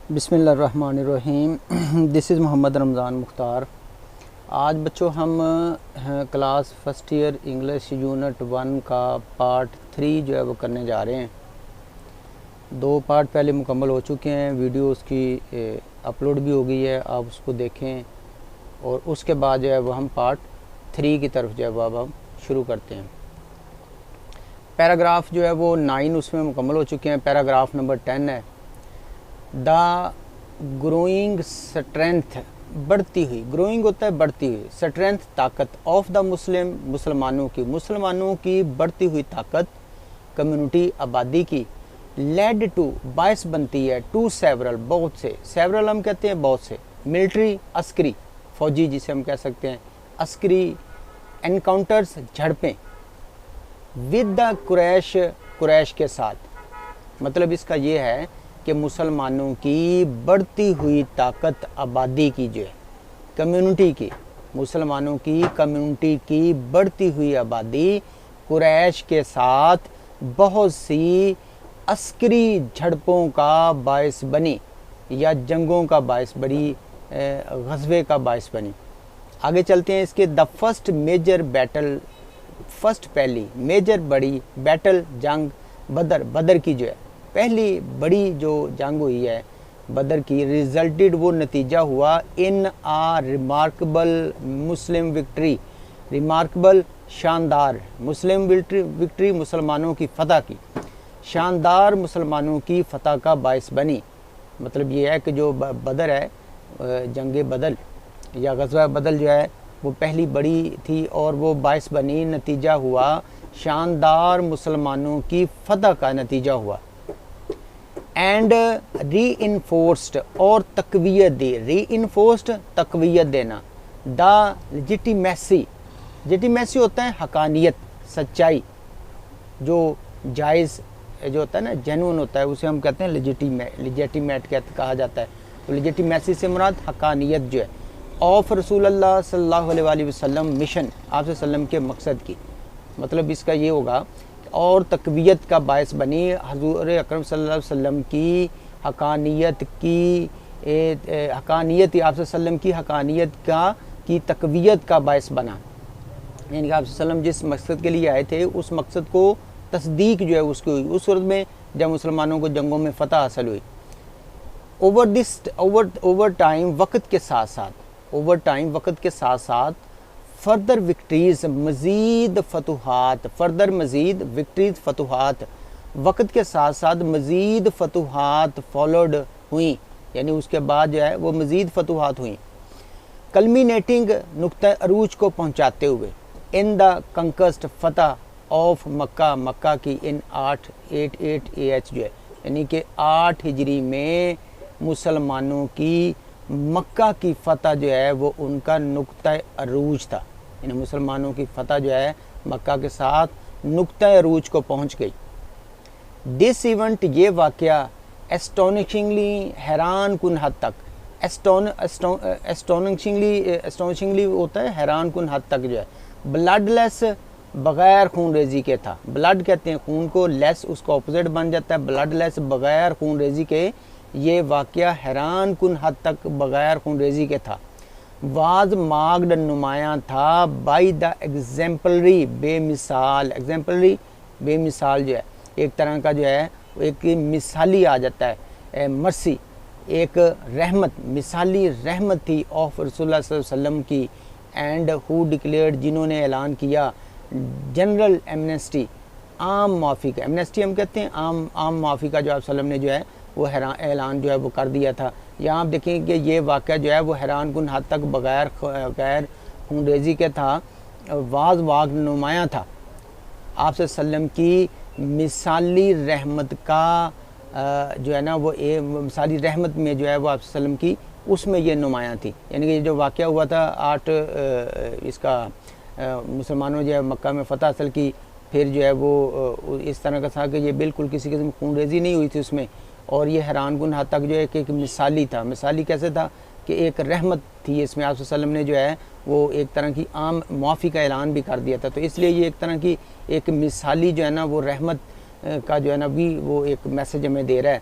बिस्मिल्लाहिर्रहमानिर्रहीम। This is Mohammad Ramzan Mukhtar. आज बच्चों हम class first year English unit 1 का पार्ट 3 जो है वो करने जा रहे हैं। 2 पार्ट पहले मुकम्मल हो चुके हैं, वीडियो उसकी अपलोड भी हो गई है, आप उसको देखें। और उसके बाद जो है वो हम पार्ट 3 की तरफ जो है वो अब हम शुरू करते हैं। पैराग्राफ जो है वो 9 उसमें मुकम्मल हो चुके हैं। पैराग्राफ नंबर 10 है, द ग्रोइंग स्ट्रेंथ, बढ़ती हुई, ग्रोइंग होता है बढ़ती हुई, स्ट्रेंथ ताकत, ऑफ द मुस्लिम, मुसलमानों की बढ़ती हुई ताकत, कम्युनिटी आबादी की, लेड टू बायस बनती है, टू सेवरल बहुत से, सेवरल हम कहते हैं बहुत से, मिलिट्री अस्करी फौजी जिसे हम कह सकते हैं, अस्करी एनकाउंटर्स झड़पें, विद द कुरैश के साथ। मतलब इसका ये है कि मुसलमानों की बढ़ती हुई ताकत आबादी की जो है, कम्युनिटी की, मुसलमानों की कम्युनिटी की बढ़ती हुई आबादी कुरैश के साथ बहुत सी अस्करी झड़पों का बायस बनी या जंगों का बायस बनी, ग़ज़वे का बायस बनी। आगे चलते हैं। इसके the first major battle, first पहली मेजर बड़ी बैटल जंग बदर की जो है पहली बड़ी जो जंग हुई है बदर की, रिजल्टेड वो नतीजा हुआ इन आ रिमार्केबल मुस्लिम विक्ट्री, रिमार्केबल शानदार मुस्लिम विक्ट्री, मुसलमानों की फ़तह की, शानदार मुसलमानों की फ़तह का बायस बनी। मतलब ये है कि जो बदर है, जंग बदर या ग़ज़वा बदर जो है वो पहली बड़ी थी और वो बायस बनी, नतीजा हुआ शानदार मुसलमानों की फ़तह का नतीजा हुआ। एंड री इन्फोर्स्ड, और तक़वियत दी, री इन्फोर्स्ड तक़वियत देना, द लेजिटिमेसी होता है हकानियत, सच्चाई, जो जायज़ जो होता है ना, जेन्युइन होता है, उसे हम कहते हैं लेजिटिमेट कहा जाता है। तो लेजिटिमेसी से मुराद हकानियत जो है ऑफ रसूलुल्लाह सल्लल्लाहु अलैहि वसल्लम मिशन, आप सल्लम के मकसद की। मतलब इसका ये होगा और तक़वियत का बायस बनी, हज़ूर अकरम सल्लल्लाहु अलैहि वसल्लम की हकानियत की, हकानियत आप सल्लम की हकानियत का की तक़वियत का बायस बना। यानी कि आप सल्लम जिस मकसद के लिए आए थे उस मकसद को तस्दीक जो है उसकी हुई उस सूरत में जब मुसलमानों को जंगों में फ़तह हासिल हुई। ओवर टाइम वक्त के साथ साथ, ओवर टाइम वक्त के साथ साथ फर्दर विक्ट्रीज़, मज़ीद फतुहात, फर्दर मज़ीद विक्ट्रीज़ फतुहात, वक्त के साथ साथ मज़ीद फतुहात फॉलोड हुई, यानी उसके बाद जो है वो मज़ीद फतुहात हुई। कल्मिनेटिंग नुक्ता अरूज को पहुँचाते हुए, इन द कंकस्ट फ़तह ऑफ मक्का, मक्का की इन 888 AH जो है, यानी कि 8 हिजरी में मुसलमानों की मक्का की फ़तह जो है वो उनका नुक्ता अरूज था। यानी मुसलमानों की फ़तह जो है मक्का के साथ नुक्ता अरूज को पहुंच गई। दिस इवेंट, ये वाक़या, एस्टोनिशिंगली, हैरान कुन हद तक, एस्टोनिशिंगली होता है हैरान कुन हद तक जो है, ब्लडलेस, बग़ैर खून रेजी के था। ब्लड कहते हैं खून को, लेस उसका ऑपोजिट बन जाता है, ब्लडलेस बग़ैर खून रेजी के, ये वाक़या हैरान कुन हद तक बग़ैर खून रेजी के था। वाज मार्क्ड, नुमायाँ था, बाई द एग्जाम्पलरी, बेमिसाल, एग्जाम्पलरी बेमिसाल जो है एक तरह का जो है एक मिसाली आ जाता है, मर्सी, एक रहमत, मिसाली रहमत थी ऑफ रसूलुल्लाह सल्लल्लाहु अलैहि वसल्लम की। एंड हु डिक्लेयर्ड, जिन्होंने ऐलान किया, जनरल एमनेस्टी, आम माफ़ी का, एमनेस्टी हम कहते हैं आम माफ़ी का, जो आप सल्लम ने जो है वो ऐलान जो है वो कर दिया था। यहाँ आप देखें कि ये वाक़या जो है वो हैरान कुन हद तक बग़ैर खूनरेज़ी के था। वाज वाग नुमायाँ था आप सल्लम की मिसाली रहमत का जो है ना वो मिसाली रहमत में जो है वो आप सल्लम की उसमें ये नुमायाँ थी। यानी कि जो वाक़या हुआ था 8 इसका मुसलमानों जो है मक्का में फ़तह हासिल की, फिर जो है वो इस तरह का था कि ये बिल्कुल किसी किस्म की खूनरेज़ी नहीं हुई थी उसमें, और ये हैरान कुन हद तक जो है कि एक मिसाली था। मिसाली कैसे था कि एक रहमत थी इसमें, आप सल्लम ने जो है वो एक तरह की आम माफ़ी का ऐलान भी कर दिया था। तो इसलिए ये एक तरह की एक मिसाली जो है ना वो रहमत का जो है ना भी वो एक मैसेज हमें दे रहा है।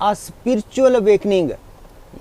a spiritual awakening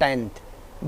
10th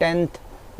10th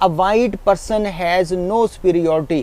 A white person has no superiority،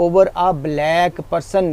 over a black person،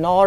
nor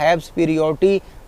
have superiority،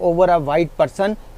over a white person،